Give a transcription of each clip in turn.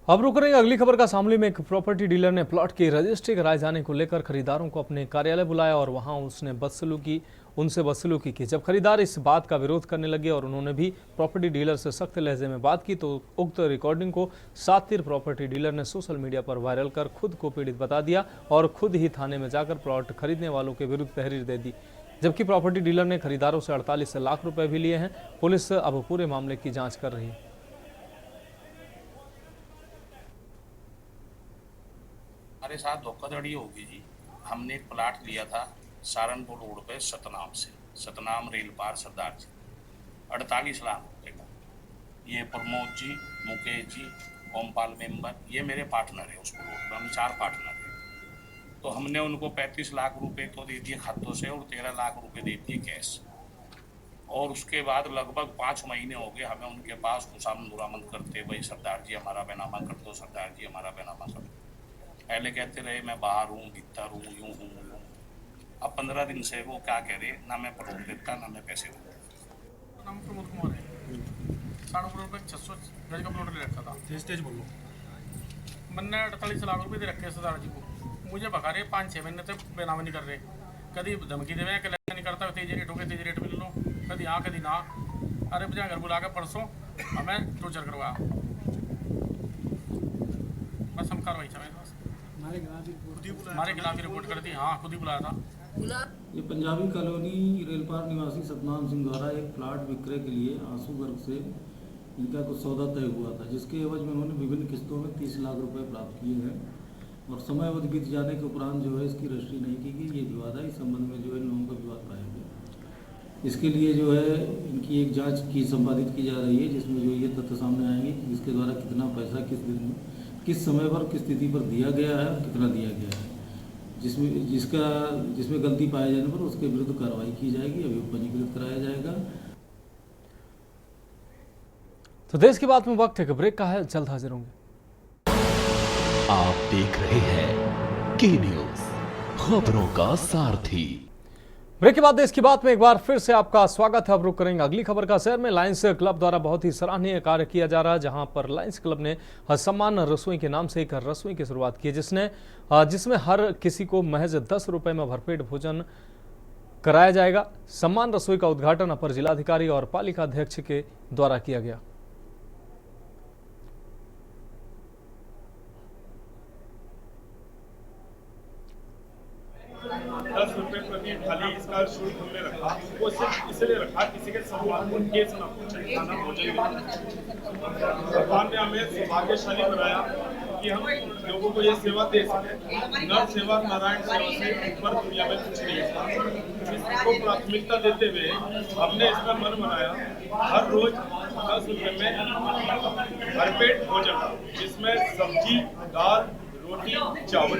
अब रुक रही अगली खबर का। शामली में एक प्रॉपर्टी डीलर ने प्लॉट की रजिस्ट्री कराए जाने को लेकर खरीदारों को अपने कार्यालय बुलाया और वहां उनसे बदसलूकी की। जब खरीदार इस बात का विरोध करने लगे और उन्होंने भी प्रॉपर्टी डीलर से सख्त लहजे में बात की तो उक्त रिकॉर्डिंग को सातिर प्रॉपर्टी डीलर ने सोशल मीडिया पर वायरल कर खुद को पीड़ित बता दिया और खुद ही थाने में जाकर प्लॉट खरीदने वालों के विरुद्ध तहरीर दे दी। जबकि प्रॉपर्टी डीलर ने खरीदारों से 48 लाख रुपए भी लिए हैं। पुलिस अब पूरे मामले की जांच कर रही है। हमारे साथ धोखाधड़ी होगी जी। हमने एक प्लाट लिया था सहारनपुर रोड पे सतनाम रेल पार सरदार जी, 48 लाख रुपए का। ये प्रमोद जी, मुकेश जी, ओमपाल मेंबर, ये मेरे पार्टनर है। उस प्लॉट में हम 4 पार्टनर हैं। तो हमने उनको 35 लाख रुपए तो दे दिए खातों से और 13 लाख रुपए दे दिए कैश। और उसके बाद लगभग 5 महीने हो गए हमें उनके पास खुशामद दुरामद करते, भाई सरदार जी हमारा बैनामा कर दो, सरदार जी हमारा बैनामा कर दो। पहले कहते रहे मैं बाहर हूँ, भीतर हूँ, यूँ हूँ। अब 15 दिन से वो क्या कह रहे, ना मैं प्लॉट देता ना मैं पैसे देता। नाम प्रमोद कुमार है। सहारनपुर पे 600 गज का प्लॉट ले रखा था। तेज बोलो। मैंने 48 लाख रुपए दे रखे सरदार जी को। मुझे भगा रहे 5-6 महीने तक बैनामा नहीं कर रहे। कभी धमकी दे रहे, कल्याण नहीं करता, तेज रेट हो गए, तेज रेट मिल लो, कभी हाँ कभी ना। अरे मुझे घर बुला कर परसों हमें टॉर्चर करवाया। बस हम कार्रवाई चल रही है। हमारे खिलाफ ही रिपोर्ट कर दी। हाँ, खुद ही बुलाया था। ये पंजाबी कॉलोनी रेलपार निवासी सतनाम सिंह द्वारा एक प्लाट विक्रय के लिए आंसू वर्ग से इनका कुछ सौदा तय हुआ था, जिसके एवज में उन्होंने विभिन्न किस्तों में 30 लाख रुपए प्राप्त किए हैं और समय अवधि बीत जाने के उपरांत जो है इसकी रजिस्ट्री नहीं की गई। ये विवाद है, इस संबंध में जो है इन लोगों का विवाद पाया गया। इसके लिए जो है इनकी एक जाँच की संपादित की जा रही है, जिसमें जो ये तथ्य सामने आएंगे कि इसके द्वारा कितना पैसा किस दिन में किस समय पर किस तिथि पर दिया गया है और कितना दिया गया है। जिसमें गलती पाए जाने पर उसके विरुद्ध कार्रवाई की जाएगी, अभियोग पंजीकृत कराया जाएगा। तो देश की बात में वक्त एक ब्रेक का है, जल्द हाजिर होंगे। आप देख रहे हैं के न्यूज, खबरों का सारथी। ब्रेक के बाद देश की बात में एक बार फिर से आपका स्वागत है। अब रुक करेंगे अगली खबर का। शहर में लायंस क्लब द्वारा बहुत ही सराहनीय कार्य किया जा रहा है, जहां पर लायंस क्लब ने सम्मान रसोई के नाम से एक रसोई की शुरुआत की, जिसमें हर किसी को महज 10 रुपए में भरपेट भोजन कराया जाएगा। सम्मान रसोई का उद्घाटन अपर जिलाधिकारी और पालिका अध्यक्ष के द्वारा किया गया। ₹10 प्रति थाली इसका शुल्क हमने रखा। वो सिर्फ इसलिए रखा किसी के सम्मान उनके खाना भोजन भगवान ने हमें सौभाग्यशाली बनाया कि हम लोगों को ये सेवा दे सके। नर सेवा नारायण सेवा से ऊपर दुनिया में कुछ नहीं है। इसको प्राथमिकता देते हुए हमने इसका मन बनाया हर रोज 10 रुपये में भरपेट भोजन, जिसमें सब्जी, दाल, रोटी, चावल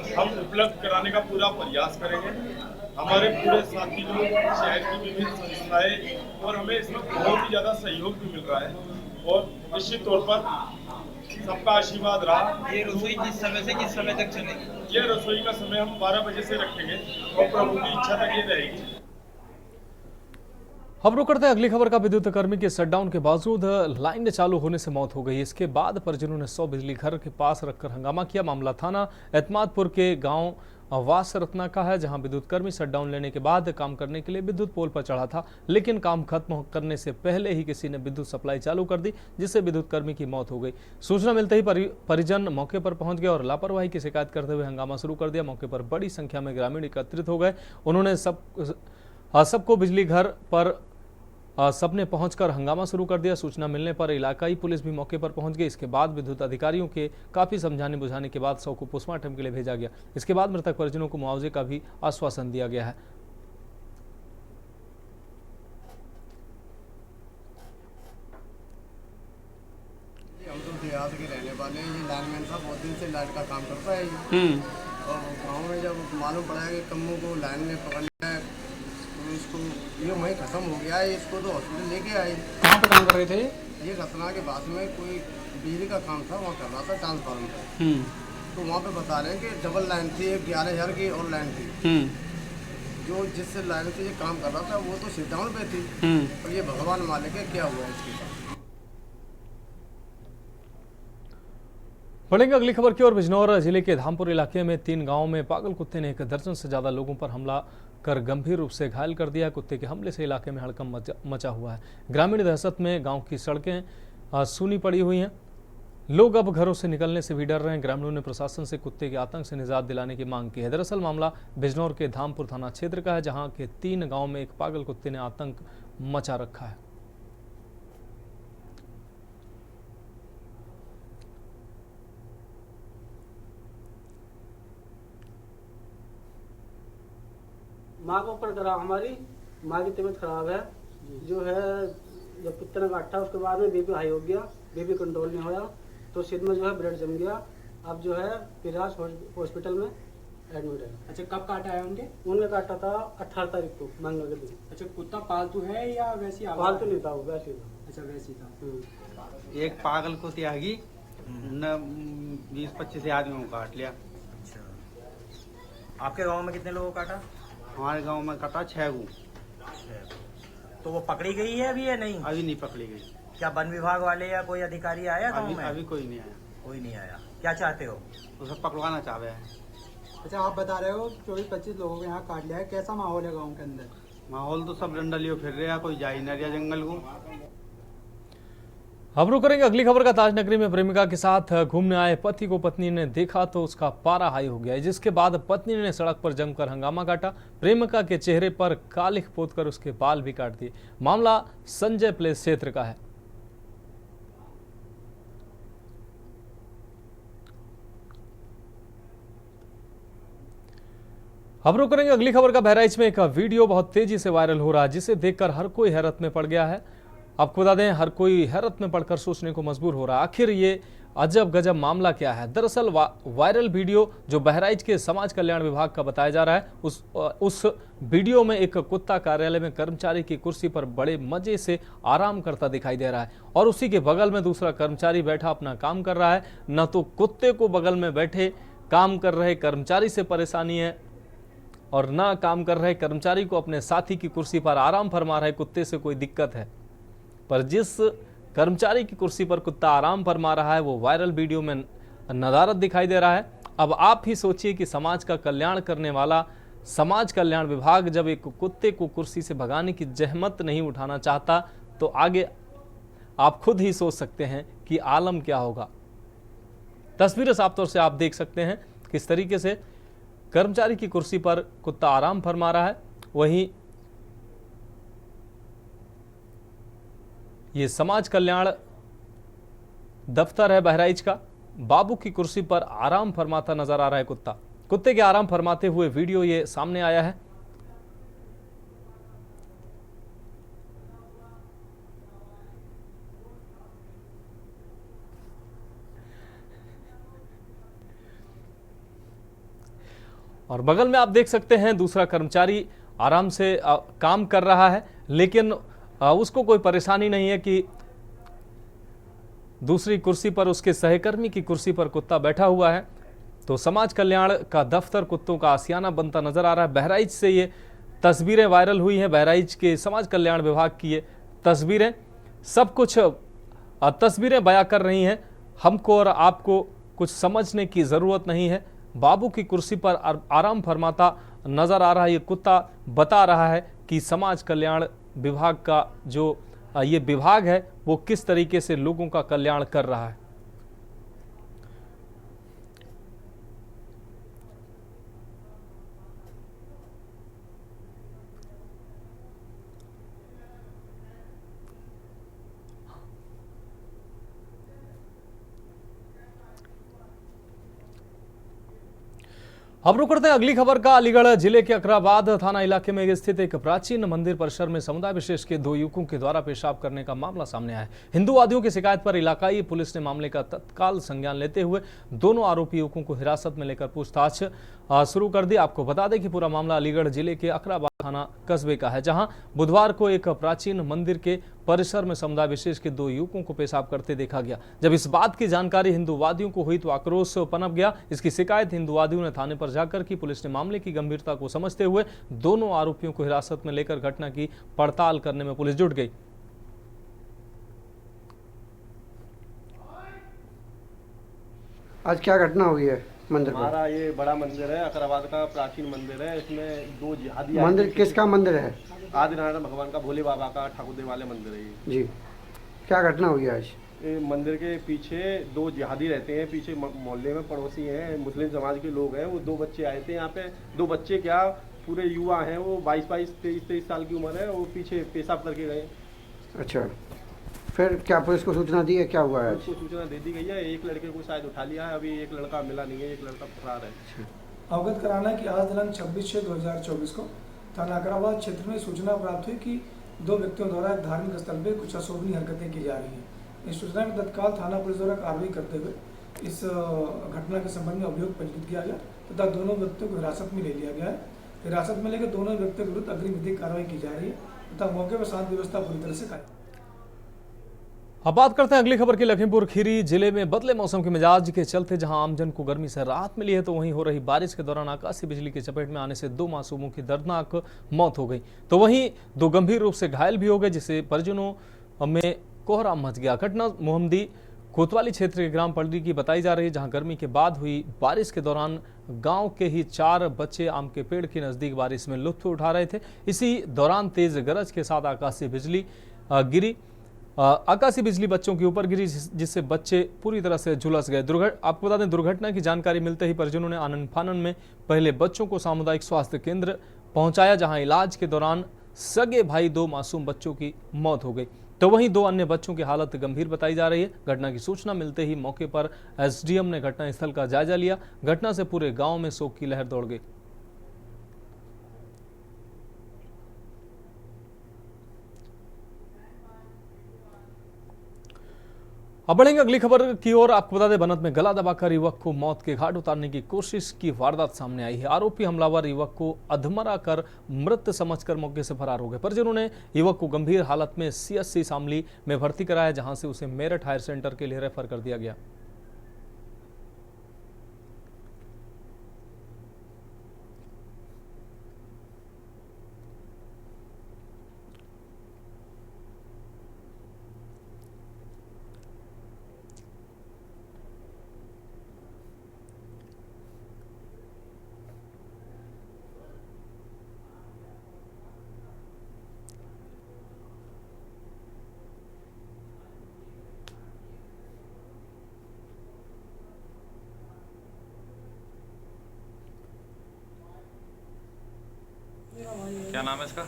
हम उपलब्ध कराने का पूरा प्रयास करेंगे। हमारे पूरे साथी लोग, शहर की विभिन्न संस्थाएं और हमें इसमें बहुत ही ज़्यादा सहयोग भी मिल रहा है और निश्चित तौर पर सबका आशीर्वाद रहा। ये रसोई किस समय से किस समय तक चलेगी? ये रसोई का समय हम 12 बजे से रखेंगे और प्रभु की इच्छा तक ये रहेगी। अब रुक करते हैं अगली खबर का। विद्युत कर्मी के शटडाउन के बावजूद लाइन चालू होने से मौत हो गई। इसके बाद परिजनों ने 100 बिजली घर के पास रखकर हंगामा किया। मामला थाना एतमादपुर के गांव वास रत्ना का है, जहां विद्युत कर्मी शटडाउन लेने के बाद काम करने के लिए विद्युत पोल पर चढ़ा था, लेकिन काम खत्म करने से पहले ही किसी ने विद्युत सप्लाई चालू कर दी, जिससे विद्युत कर्मी की मौत हो गई। सूचना मिलते ही परिजन मौके पर पहुंच गए और लापरवाही की शिकायत करते हुए हंगामा शुरू कर दिया। मौके पर बड़ी संख्या में ग्रामीण एकत्रित हो गए। उन्होंने सबको बिजली घर पर सबने पहुंचकर हंगामा शुरू कर दिया। सूचना मिलने पर इलाकाई पुलिस भी मौके पर पहुंच गई। इसके बाद विद्युत अधिकारियों के काफी समझाने बुझाने के बाद 100 को पोस्टमार्टम के लिए भेजा गया। इसके बाद मृतक परिजनों को मुआवजे का भी आश्वासन दिया गया है। हम तो देहात के रहने वाले हैं। ये लाइनमैन साहब बहुत दिन से लाइट का काम करता है और गाँव में जब मालूम पड़ा है कि कम्मों को लाइन में पकड़ना है तो इसको ये वहीं खत्म हो गया है। इसको तो हॉस्पिटल लेके आए। कहाँ पे काम कर रहे थे? ये घटना के बाद में कोई बिजली का काम था, वहाँ कर रहा था ट्रांसफार्मर पर। तो वहाँ पे बता रहे हैं कि डबल लाइन थी, 11,000 की और लाइन थी। जो जिस लाइन से ये काम कर रहा था वो तो शटडाउन पे थी और ये भगवान मालिक है क्या हुआ इसके साथ। बढ़ेंगे अगली खबर की ओर। बिजनौर जिले के धामपुर इलाके में 3 गांवों में पागल कुत्ते ने 1 दर्जन से ज्यादा लोगों पर हमला कर गंभीर रूप से घायल कर दिया। कुत्ते के हमले से इलाके में हड़कंप मचा हुआ है। ग्रामीण दहशत में गांव की सड़कें सूनी पड़ी हुई हैं। लोग अब घरों से निकलने से भी डर रहे हैं। ग्रामीणों ने प्रशासन से कुत्ते के आतंक से निजात दिलाने की मांग की है। दरअसल मामला बिजनौर के धामपुर थाना क्षेत्र का है, जहां के 3 गांव में एक पागल कुत्ते ने आतंक मचा रखा है। माँ को ऊपर करा, हमारी माँ की तबीयत खराब है, जो है जब कुत्ते ने काटा उसके बाद में बीपी हाई हो गया, बीपी कंट्रोल नहीं होया तो सिर में जो है ब्लड जम गया। अब जो है पिराज हॉस्पिटल में एडमिट है। अच्छा, कब काटा है उनने काटा था 18 तारीख को मंगल के दिन। अच्छा, कुत्ता पालतू है या वैसी पालतू नहीं था, वो वैसे था। अच्छा, वैसी था। एक पागल को त्यागी न 20-25 आदमियों को काट लिया। अच्छा, आपके गांव में कितने लोगों को काटा? हमारे गांव में काटा 6 गो। तो वो पकड़ी गई है अभी या नहीं? अभी नहीं पकड़ी गई। क्या वन विभाग वाले या कोई अधिकारी आया गांव में? अभी कोई नहीं आया। कोई नहीं आया। क्या चाहते हो? उसे पकड़वाना चाह रहे हैं। अच्छा, आप बता रहे हो 24-25 लोगों को यहाँ काट लिया है, कैसा माहौल है गाँव के अंदर? माहौल तो सब डंडलियों फिर रहे हैं, कोई जा ही नहीं रहा जंगल को। अब रुक करेंगे अगली खबर का। ताजनगरी में प्रेमिका के साथ घूमने आए पति को पत्नी ने देखा तो उसका पारा हाई हो गया, जिसके बाद पत्नी ने सड़क पर जमकर हंगामा काटा। प्रेमिका के चेहरे पर कालिख पोतकर उसके बाल भी काट दिए। मामला संजय प्लेस क्षेत्र का है। अब रुक करेंगे अगली खबर का। बहराइच में एक वीडियो बहुत तेजी से वायरल हो रहा है, जिसे देखकर हर कोई हैरत में पड़ गया है। आपको बता दें, हर कोई हैरत में पड़कर सोचने को मजबूर हो रहा है, आखिर ये अजब गजब मामला क्या है। दरअसल वायरल वीडियो जो बहराइच के समाज कल्याण विभाग का बताया जा रहा है, उस वीडियो में एक कुत्ता कार्यालय में कर्मचारी की कुर्सी पर बड़े मजे से आराम करता दिखाई दे रहा है और उसी के बगल में दूसरा कर्मचारी बैठा अपना काम कर रहा है। न तो कुत्ते को बगल में बैठे काम कर रहे कर्मचारी से परेशानी है और न काम कर रहे कर्मचारी को अपने साथी की कुर्सी पर आराम फरमा रहे कुत्ते से कोई दिक्कत है। पर जिस कर्मचारी की कुर्सी पर कुत्ता आराम फरमा रहा है वो वायरल वीडियो में नदारत दिखाई दे रहा है। अब आप ही सोचिए कि समाज का कल्याण करने वाला समाज कल्याण विभाग जब एक कुत्ते को कुर्सी से भगाने की जहमत नहीं उठाना चाहता तो आगे आप खुद ही सोच सकते हैं कि आलम क्या होगा। तस्वीरें साफ तौर से आप देख सकते हैं किस तरीके से कर्मचारी की कुर्सी पर कुत्ता आराम फरमा रहा है। वहीं ये समाज कल्याण दफ्तर है बहराइच का। बाबू की कुर्सी पर आराम फरमाता नजर आ रहा है कुत्ता। कुत्ते के आराम फरमाते हुए वीडियो ये सामने आया है। और बगल में आप देख सकते हैं दूसरा कर्मचारी आराम से काम कर रहा है, लेकिन उसको कोई परेशानी नहीं है कि दूसरी कुर्सी पर उसके सहकर्मी की कुर्सी पर कुत्ता बैठा हुआ है। तो समाज कल्याण का दफ्तर कुत्तों का आशियाना बनता नजर आ रहा है। बहराइच से ये तस्वीरें वायरल हुई हैं। बहराइच के समाज कल्याण विभाग की ये तस्वीरें सब कुछ तस्वीरें बयां कर रही हैं। हमको और आपको कुछ समझने की जरूरत नहीं है। बाबू की कुर्सी पर आराम फरमाता नजर आ रहा है ये कुत्ता बता रहा है कि समाज कल्याण विभाग का जो ये विभाग है वो किस तरीके से लोगों का कल्याण कर रहा है। अब रुक करते हैं अगली खबर का। अलीगढ़ जिले के अकराबाद थाना इलाके में स्थित एक प्राचीन मंदिर परिसर में समुदाय विशेष के 2 युवकों के द्वारा पेशाब करने का मामला सामने आया है। हिंदूवादियों की शिकायत पर इलाकाई पुलिस ने मामले का तत्काल संज्ञान लेते हुए दोनों आरोपी युवकों को हिरासत में लेकर पूछताछ शुरू कर दी। आपको बता दें कि पूरा मामला अलीगढ़ जिले के अकराबाद थाना कस्बे का है, जहां बुधवार को एक प्राचीन मंदिर के परिसर में समुदाय विशेष के 2 युवकों को पेशाब करते देखा गया। जब इस बात की जानकारी हिंदूवादियों को हुई तो आक्रोश पनप गया। इसकी शिकायत हिंदूवादियों ने थाने पर जाकर की। पुलिस ने मामले की गंभीरता को समझते हुए दोनों आरोपियों को हिरासत में लेकर घटना की पड़ताल करने में पुलिस जुट गई। आज क्या घटना हुई है मंदिर पर? हमारा ये बड़ा मंदिर है, अकराबाद का प्राचीन मंदिर है। इसमें दो जिहादी मंदिर किसका मंदिर है? आदिनारायण भगवान का, भोले बाबा का, ठाकुर देव वाले मंदिर है ये। जी, क्या घटना हुई है आज? ये मंदिर के पीछे दो जिहादी रहते हैं, पीछे मोहल्ले में पड़ोसी हैं, मुस्लिम समाज के लोग हैं। वो दो बच्चे आए थे यहाँ पे, दो बच्चे क्या पूरे युवा हैं, वो 22, 23 साल की उम्र है। वो पीछे पेशाब करके गए। अच्छा, फिर क्या पुलिस को सूचना दी है? क्या हुआ है? उसको सूचना दे दी गई है। एक लड़के को शायद उठा लिया है, अभी एक लड़का मिला नहीं है, एक लड़का फरार है। अवगत कराना है कि आज दिनांक 26/6/2024 को थाना अकराबाद क्षेत्र में सूचना प्राप्त हुई कि दो व्यक्तियों द्वारा एक धार्मिक स्थल पर कुछ अशोभनीय हरकतें की जा रही हैं। इस सूचना में तत्काल थाना पुलिस द्वारा कार्रवाई करते हुए इस घटना के संबंध में अभियोग पंजीकृत किया गया तथा दोनों व्यक्तियों को हिरासत में ले लिया गया है। हिरासत में लेकर दोनों व्यक्तियों के विरुद्ध अग्रिम विधिक कार्रवाई की जा रही है तथा मौके पर शांति व्यवस्था पूरी तरह से कायम। अब बात करते हैं अगली खबर की। लखीमपुर खीरी जिले में बदले मौसम के मिजाज के चलते जहां आमजन को गर्मी से राहत मिली है, तो वहीं हो रही बारिश के दौरान आकाशीय बिजली की चपेट में आने से 2 मासूमों की दर्दनाक मौत हो गई, तो वहीं 2 गंभीर रूप से घायल भी हो गए, जिससे परिजनों में कोहराम मच गया। घटना मोहम्मदी कोतवाली क्षेत्र के ग्राम पलड़ी की बताई जा रही है, जहां गर्मी के बाद हुई बारिश के दौरान गांव के ही 4 बच्चे आम के पेड़ के नजदीक बारिश में लुत्फ उठा रहे थे। इसी दौरान तेज गरज के साथ आकाशीय बिजली गिरी। आकाशीय बिजली बच्चों के ऊपर गिरी, जिससे बच्चे पूरी तरह से झुलस गए। आपको बता दें, दुर्घटना की जानकारी मिलते ही परिजनों ने आनन फानन में पहले बच्चों को सामुदायिक स्वास्थ्य केंद्र पहुंचाया, जहां इलाज के दौरान सगे भाई 2 मासूम बच्चों की मौत हो गई, तो वहीं 2 अन्य बच्चों की हालत गंभीर बताई जा रही है। घटना की सूचना मिलते ही मौके पर एसडीएम ने घटनास्थल का जायजा लिया। घटना से पूरे गांव में शोक की लहर दौड़ गई। अब बढ़ेंगे अगली खबर की ओर। आपको बता दें, बनत में गला दबाकर युवक को मौत के घाट उतारने की कोशिश की वारदात सामने आई है। आरोपी हमलावर युवक को अधमरा कर मृत समझकर मौके से फरार हो गए। परिजनों ने युवक को गंभीर हालत में सीएससी शामली में भर्ती कराया, जहां से उसे मेरठ हायर सेंटर के लिए रेफर कर दिया गया। क्या नाम है इसका?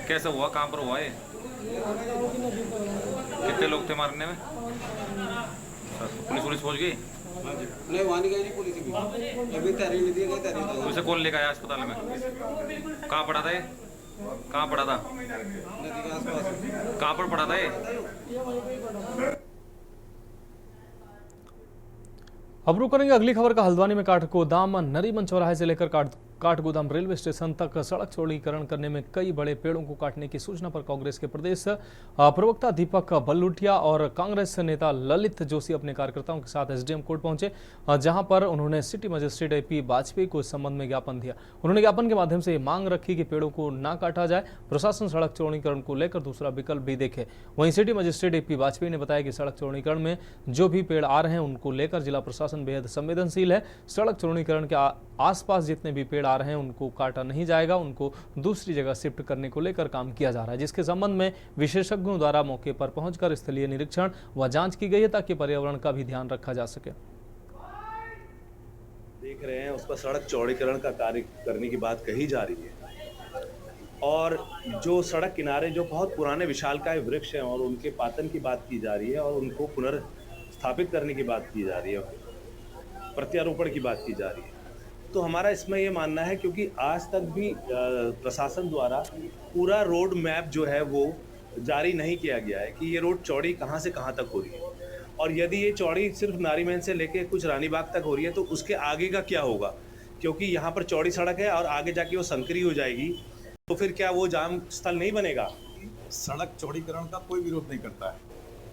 कैसे हुआ, कहाँ पर हुआ ये? कितने लोग थे मारने में? पुलिस पहुंच गई? नहीं, वहाँ नहीं गई पुलिस भी, अभी तहरीर नहीं दी गई। तो इसे कौन लेकर आया अस्पताल में? कहाँ पड़ा था ये? कहाँ पड़ा था? नदी के आसपास। कहाँ पर पड़ा था ये? अब रुक करेंगे अगली खबर का। हल्द्वानी में काठगोदाम नरीमन चौराहे से लेकर काठगोदाम रेलवे स्टेशन तक सड़क चौड़ीकरण करने में कई बड़े पेड़ों को काटने की सूचना पर कांग्रेस के प्रदेश प्रवक्ता दीपक बल्लुटिया और कांग्रेस नेता ललित जोशी अपने कार्यकर्ताओं के साथ एसडीएम कोर्ट पहुंचे, जहां पर उन्होंने सिटी मजिस्ट्रेट एपी वाजपेयी को इस संबंध में ज्ञापन दिया। उन्होंने ज्ञापन के माध्यम से ये मांग रखी कि पेड़ों को न काटा जाए, प्रशासन सड़क चौड़ीकरण को लेकर दूसरा विकल्प भी देखे। वहीं सिटी मजिस्ट्रेट एपी वाजपेयी ने बताया कि सड़क चौड़ीकरण में जो भी पेड़ आ रहे हैं उनको लेकर जिला प्रशासन बेहद संवेदनशील है। सड़क चौड़ीकरण के आसपास जितने भी पेड़ आ रहे हैं उनको काटा नहीं जाएगा, उनको दूसरी जगह शिफ्ट करने को लेकर काम किया जा रहा है, जिसके संबंध में विशेषज्ञों द्वारा मौके पर पहुंचकर स्थलीय निरीक्षण व जांच की गई है, ताकि पर्यावरण का भी ध्यान रखा जा सके। देख रहे हैं उस पर सड़क चौड़ीकरण का कार्य करने की बात कही जा रही है, और जो सड़क किनारे जो बहुत पुराने विशालकाय वृक्ष हैं और उनके पातन की बात की जा रही है और उनको पुनर्स्थापित करने की बात की जा रही है, प्रत्यारोपण की बात की जा रही है। तो हमारा इसमें ये मानना है, क्योंकि आज तक भी प्रशासन द्वारा पूरा रोड मैप जो है वो जारी नहीं किया गया है कि ये रोड चौड़ी कहाँ से कहाँ तक हो रही है, और यदि ये चौड़ी सिर्फ नारीमैन से लेके कुछ रानी बाग तक हो रही है तो उसके आगे का क्या होगा, क्योंकि यहाँ पर चौड़ी सड़क है और आगे जाके वो संकरी हो जाएगी, तो फिर क्या वो जाम स्थल नहीं बनेगा? सड़क चौड़ीकरण का कोई विरोध नहीं करता है,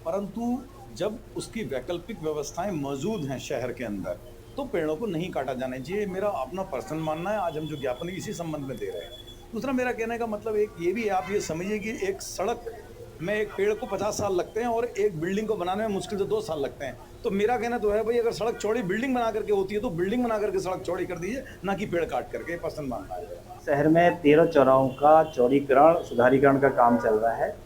परंतु जब उसकी वैकल्पिक व्यवस्थाएं मौजूद हैं शहर के अंदर तो पेड़ों को नहीं काटा जाना चाहिए। मेरा अपना पर्सनल मानना है। आज हम जो ज्ञापन इसी संबंध में दे रहे हैं। दूसरा, मेरा कहने का मतलब एक ये भी आप ये समझिए कि एक सड़क मैं एक पेड़ को 50 साल लगते हैं और एक बिल्डिंग को बनाने में मुश्किल से 2 साल लगते हैं। तो मेरा कहना तो है भाई, अगर सड़क चौड़ी बिल्डिंग बना करके होती है तो बिल्डिंग बना करके सड़क चौड़ी कर दीजिए, ना कि पेड़ काट करके। पसंद मानना है। शहर में 13 चौराहों का चौड़ीकरण सुधारीकरण का काम चल रहा है।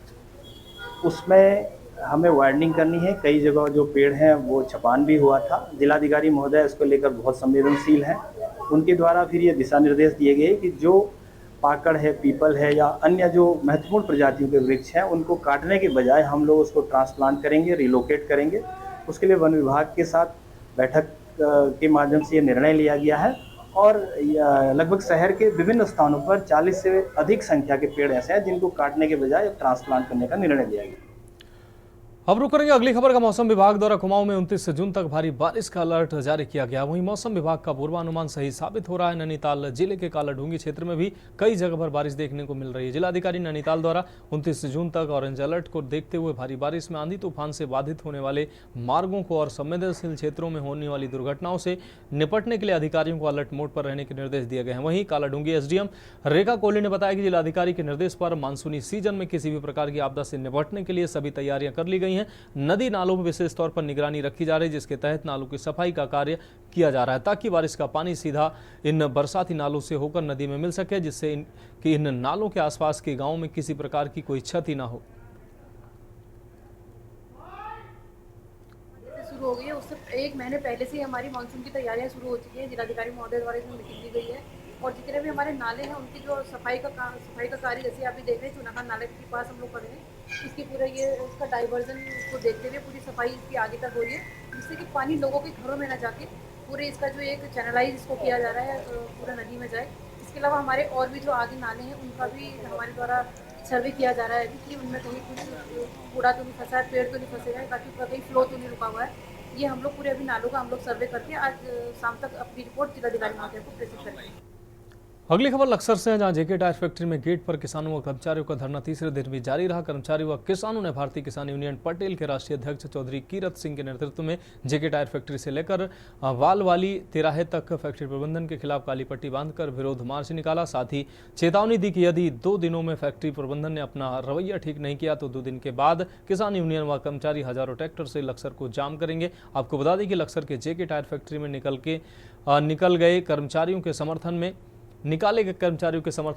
उसमें हमें वाइडनिंग करनी है। कई जगह जो पेड़ हैं वो छपान भी हुआ था। जिलाधिकारी महोदय इसको लेकर बहुत संवेदनशील हैं। उनके द्वारा फिर ये दिशा निर्देश दिए गए कि जो पाकड़ है, पीपल है या अन्य जो महत्वपूर्ण प्रजातियों के वृक्ष हैं उनको काटने के बजाय हम लोग उसको ट्रांसप्लांट करेंगे, रिलोकेट करेंगे। उसके लिए वन विभाग के साथ बैठक के माध्यम से ये निर्णय लिया गया है और लगभग शहर के विभिन्न स्थानों पर 40 से अधिक संख्या के पेड़ ऐसे हैं जिनको काटने के बजाय ट्रांसप्लांट करने का निर्णय लिया गया। अब रुक करेंगे अगली खबर का। मौसम विभाग द्वारा कुमाऊं में 29 जून तक भारी बारिश का अलर्ट जारी किया गया। वहीं मौसम विभाग का पूर्वानुमान सही साबित हो रहा है। नैनीताल जिले के कालाढूंगी क्षेत्र में भी कई जगह पर बारिश देखने को मिल रही है। जिलाधिकारी नैनीताल द्वारा 29 जून तक ऑरेंज अलर्ट को देखते हुए भारी बारिश में आंधी तूफान से बाधित होने वाले मार्गों को और संवेदनशील क्षेत्रों में होने वाली दुर्घटनाओं से निपटने के लिए अधिकारियों को अलर्ट मोड पर रहने के निर्देश दिए गए हैं। वहीं कालाढूंगी एसडीएम रेखा कोहली ने बताया कि जिलाधिकारी के निर्देश पर मानसूनी सीजन में किसी भी प्रकार की आपदा से निपटने के लिए सभी तैयारियां कर ली गई हैं। नदी नालों में विशेष तौर पर निगरानी रखी जा रही है, जिसके तहत नालों की सफाई का कार्य किया जा रहा है ताकि बारिश का पानी सीधा इन बरसाती नालों से होकर नदी में मिल सके, जिससे इन नालों के आसपास के गांवों में किसी प्रकार की कोई क्षति ना हो। शुरू हो गई है, उससे 1 महीने पहले से हमारी मानसून की तैयारियां शुरू हो चुकी है। जिलाधिकारी महोदय द्वारा इसमें मीटिंग ली गई है और जितने भी हमारे नाले हैं उनकी जो सफाई का कार्य, जैसे आप भी देख रहे हैं चुनाखान नाले के पास हम लोग खड़े हैं, इसकी पूरा ये उसका डाइवर्जन को देखते हुए पूरी सफाई इसकी आगे तक हो रही है, जिससे कि पानी लोगों के घरों में ना जाके पूरे इसका जो एक चैनलाइज इसको किया जा रहा है पूरा नदी में जाए। इसके अलावा हमारे और भी जो आगे नाले हैं उनका भी हमारे द्वारा सर्वे किया जा रहा है अभी कि उनमें कहीं कुछ कूड़ा तो नहीं फंसा है, पेड़ तो नहीं फंसे हैं, ताकि कहीं फ्लो तो नहीं रुका हुआ है। ये हम लोग पूरे अभी नालों का हम लोग सर्वे करके आज शाम तक अपनी रिपोर्ट जिलाधिकारी महोदय को प्रेषित करेंगे। अगली खबर लक्सर से है, जहां जेके टायर फैक्ट्री में गेट पर किसानों व कर्मचारियों का धरना तीसरे दिन भी जारी रहा। कर्मचारियों व किसानों ने भारतीय किसान यूनियन पटेल के राष्ट्रीय अध्यक्ष चौधरी कीरत सिंह के नेतृत्व में जेके टायर फैक्ट्री से लेकर वालवाली तिराहे तक फैक्ट्री प्रबंधन के खिलाफ काली पट्टी बांधकर विरोध मार्च निकाला। साथ ही चेतावनी दी कि यदि 2 दिनों में फैक्ट्री प्रबंधन ने अपना रवैया ठीक नहीं किया तो 2 दिन के बाद किसान यूनियन व कर्मचारी हजारों ट्रैक्टर से लक्सर को जाम करेंगे। आपको बता दें कि लक्सर के जेके टायर फैक्ट्री में निकाले गए कर्मचारियों के समर्थन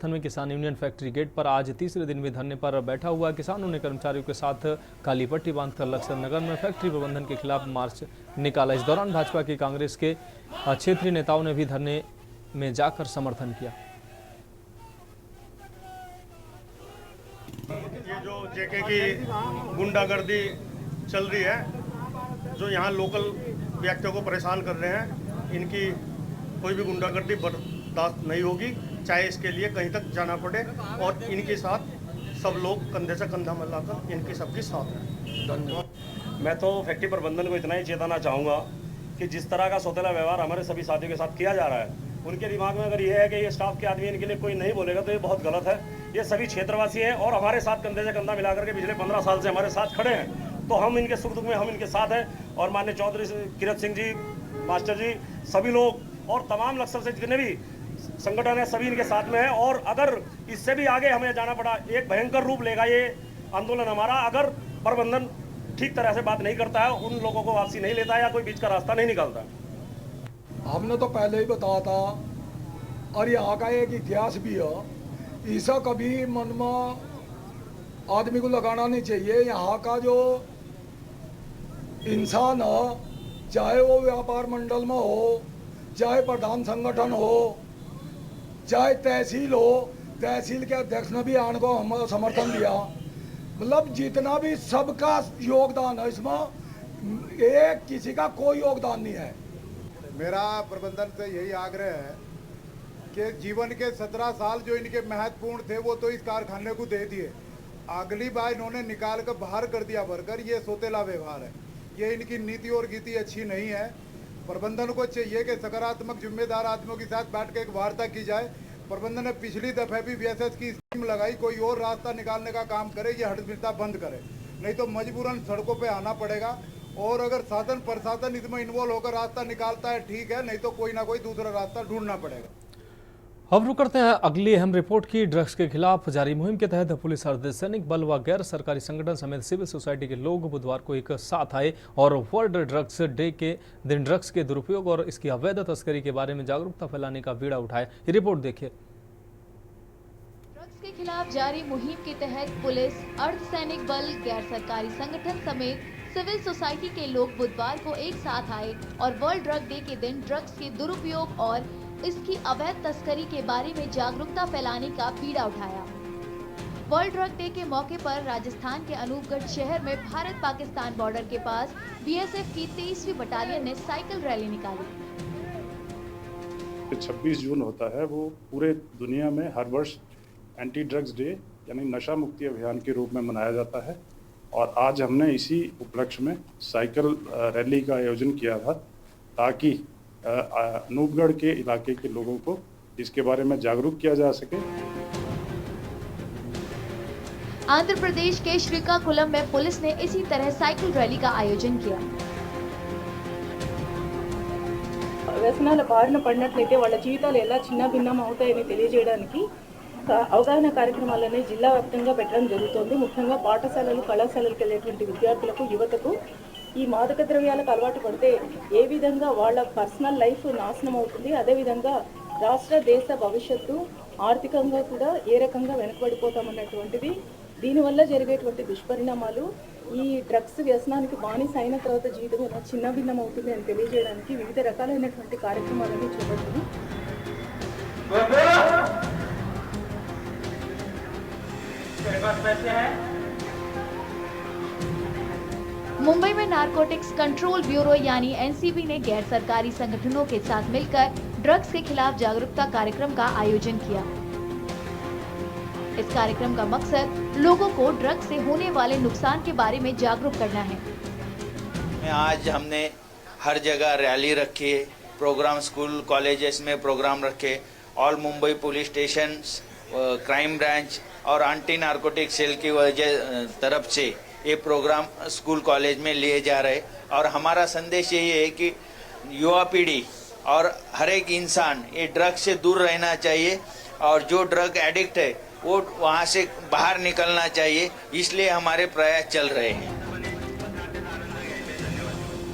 में किसान यूनियन फैक्ट्री गेट पर आज तीसरे दिन भी धरने पर बैठा हुआ। किसानों ने कर्मचारियों के साथ काली पट्टी बांधकर लक्सर नगर में फैक्ट्री प्रबंधन के खिलाफ मार्च निकाला। इस दौरान भाजपा के कांग्रेस के क्षेत्रीय नेताओं ने भी धरने में जाकर समर्थन किया। ये जो जेके की गुंडागर्दी चल रही है, जो यहाँ लोकल व्यक्तियों को परेशान कर रहे हैं, इनकी कोई भी गुंडागर्दी बर्दाश्त नहीं होगी, चाहे इसके लिए कहीं तक जाना पड़े। और इनके साथ सब लोग कंधे से कंधा मिलाकर इनकी सबकी साथ है। मैं तो फैक्ट्री प्रबंधन को इतना ही चेताना चाहूँगा कि जिस तरह का सौतेला व्यवहार हमारे सभी साथियों के साथ किया जा रहा है, उनके दिमाग में अगर ये है कि ये स्टाफ के आदमी इनके लिए कोई नहीं बोलेगा तो ये बहुत गलत है। ये सभी क्षेत्रवासी हैं और हमारे साथ कंधे से कंधा मिलाकर के पिछले 15 साल से हमारे साथ खड़े हैं, तो हम इनके सुख दुख में हम इनके साथ हैं। और माननीय चौधरी कीरत सिंह जी, मास्टर जी, सभी लोग और तमाम लक्सर से जितने भी संगठन है सभी इनके साथ में है। और अगर इससे भी आगे हमें जाना पड़ा, एक भयंकर रूप लेगा ये आंदोलन हमारा, अगर प्रबंधन ठीक तरह से बात नहीं करता है, उन लोगों को वापसी नहीं लेता है या कोई बीच का रास्ता नहीं निकालता। हमने तो पहले ही बताया था और यहाँ का एक इतिहास भी है, ऐसा कभी मन में आदमी को लगाना नहीं चाहिए। यहाँ का जो इंसान है, चाहे वो व्यापार मंडल में हो, चाहे प्रधान संगठन हो, चाहे तहसील हो, तहसील के अध्यक्ष ने भी आन को हम समर्थन दिया। मतलब जितना भी सबका योगदान है इसमें, एक किसी का कोई योगदान नहीं है। मेरा प्रबंधन से यही आग्रह है कि जीवन के 17 साल जो इनके महत्वपूर्ण थे वो तो इस कारखाने को दे दिए, अगली बार इन्होंने निकाल कर बाहर कर दिया वर्कर। ये सोतेला व्यवहार है, ये इनकी नीति और गीति अच्छी नहीं है। प्रबंधन को चाहिए कि सकारात्मक जिम्मेदार आदमियों के साथ बैठ के एक वार्ता की जाए। प्रबंधन ने पिछली दफे भी वीएसएस की स्कीम लगाई, कोई और रास्ता निकालने का काम करे, ये हठधर्मिता बंद करे, नहीं तो मजबूरन सड़कों पे आना पड़ेगा। और अगर शासन प्रशासन इसमें इन्वॉल्व होकर रास्ता निकालता है ठीक है, नहीं तो कोई ना कोई दूसरा रास्ता ढूंढना पड़ेगा। अब रुक करते हैं अगली अहम रिपोर्ट की। ड्रग्स के खिलाफ जारी मुहिम के तहत पुलिस, अर्धसैनिक बल व गैर सरकारी संगठन समेत सिविल सोसाइटी के लोग बुधवार को एक साथ आए और वर्ल्ड ड्रग्स डे के दिन ड्रग्स के दुरुपयोग और इसकी अवैध तस्करी के बारे में जागरूकता फैलाने का बीड़ा उठाया। ये रिपोर्ट देखिए। ड्रग्स के खिलाफ जारी मुहिम के तहत पुलिस, अर्धसैनिक बल, गैर सरकारी संगठन समेत सिविल सोसाइटी के लोग बुधवार को एक साथ आए और वर्ल्ड ड्रग डे के दिन ड्रग्स के दुरुपयोग और इसकी अवैध तस्करी के बारे में जागरूकता फैलाने का बीड़ा उठाया। वर्ल्ड ड्रग डे के मौके पर राजस्थान के अनूपगढ़ शहर में भारत पाकिस्तान बॉर्डर के पास बीएसएफ की 23वीं बटालियन ने साइकिल रैली निकाली। 26 जून होता है वो पूरे दुनिया में हर वर्ष एंटी ड्रग्स डे यानी नशा मुक्ति अभियान के रूप में मनाया जाता है और आज हमने इसी उपलक्ष्य में साइकिल रैली का आयोजन किया था ताकि अनूपगढ़ के इलाके के लोगों को इसके बारे में जागरूक किया जा सके। आंध्र प्रदेश के श्रीकाकुलम में पुलिस ने इसी तरह साइकिल रैली का आयोजन किया। వ్యసనాల బారిన పడినట్లయితే వాళ్ళ జీవితాలు ఎలా చిన్న భిన్నం అవుతాయని తెలియజేయడానికి అవగాహన కార్యక్రమాలని జిల్లా వ్యాప్తంగా పెట్టడం జరుగుతోంది। ముఖ్యంగా పాఠశాలలు, కళాశాలలకు వెళ్ళేటువంటి విద్యార్థులకు, యువతకు ఈ మాదక ద్రవ్యాలకు అలవాటు పడితే ఏ విధంగా వాళ్ళ పర్సనల్ లైఫ్ నాశనం అవుతుంది, అదేవిధంగా రాష్ట్ర దేశ భవిష్యత్తు ఆర్థికంగా కూడా ఏ రకంగా వెనకబడిపోతామన్నటువంటిది, దీనివల్ల జరిగేటువంటి దుష్పరిణామాలు, ఈ డ్రగ్స్ వ్యసనానికి బానిస అయిన తర్వాత జీవితం ఎలా చిన్న భిన్నం అవుతుంది అని తెలియజేయడానికి వివిధ రకాలైనటువంటి కార్యక్రమాలను చేపడుతుంది। मुंबई में नारकोटिक्स कंट्रोल ब्यूरो यानी एनसीबी ने गैर सरकारी संगठनों के साथ मिलकर ड्रग्स के खिलाफ जागरूकता कार्यक्रम का आयोजन किया। इस कार्यक्रम का मकसद लोगों को ड्रग्स से होने वाले नुकसान के बारे में जागरूक करना है। आज हमने हर जगह रैली रखी, प्रोग्राम स्कूल कॉलेजेस में प्रोग्राम रखे, all Mumbai police station, crime branch और एंटी नारकोटिक सेल की तरफ से ये प्रोग्राम स्कूल कॉलेज में लिए जा रहे और हमारा संदेश यही है कि युवा पीढ़ी और हर एक इंसान ये ड्रग से दूर रहना चाहिए और जो ड्रग एडिक्ट है वो वहाँ से बाहर निकलना चाहिए, इसलिए हमारे प्रयास चल रहे हैं।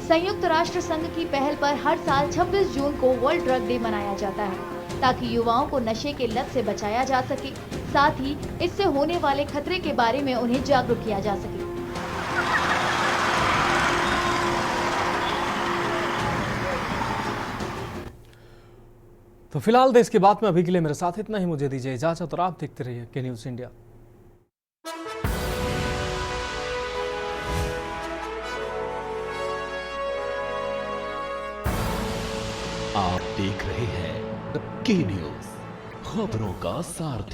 संयुक्त राष्ट्र संघ की पहल पर हर साल 26 जून को वर्ल्ड ड्रग डे मनाया जाता है ताकि युवाओं को नशे के लत से बचाया जा सके, साथ ही इससे होने वाले खतरे के बारे में उन्हें जागरूक किया जा सके। तो फिलहाल देश की बात में अभी के लिए मेरे साथ इतना ही। मुझे दीजिए इजाजत और आप देखते रहिए के न्यूज़ इंडिया। आप देख रहे हैं के न्यूज़, खबरों का सारथी।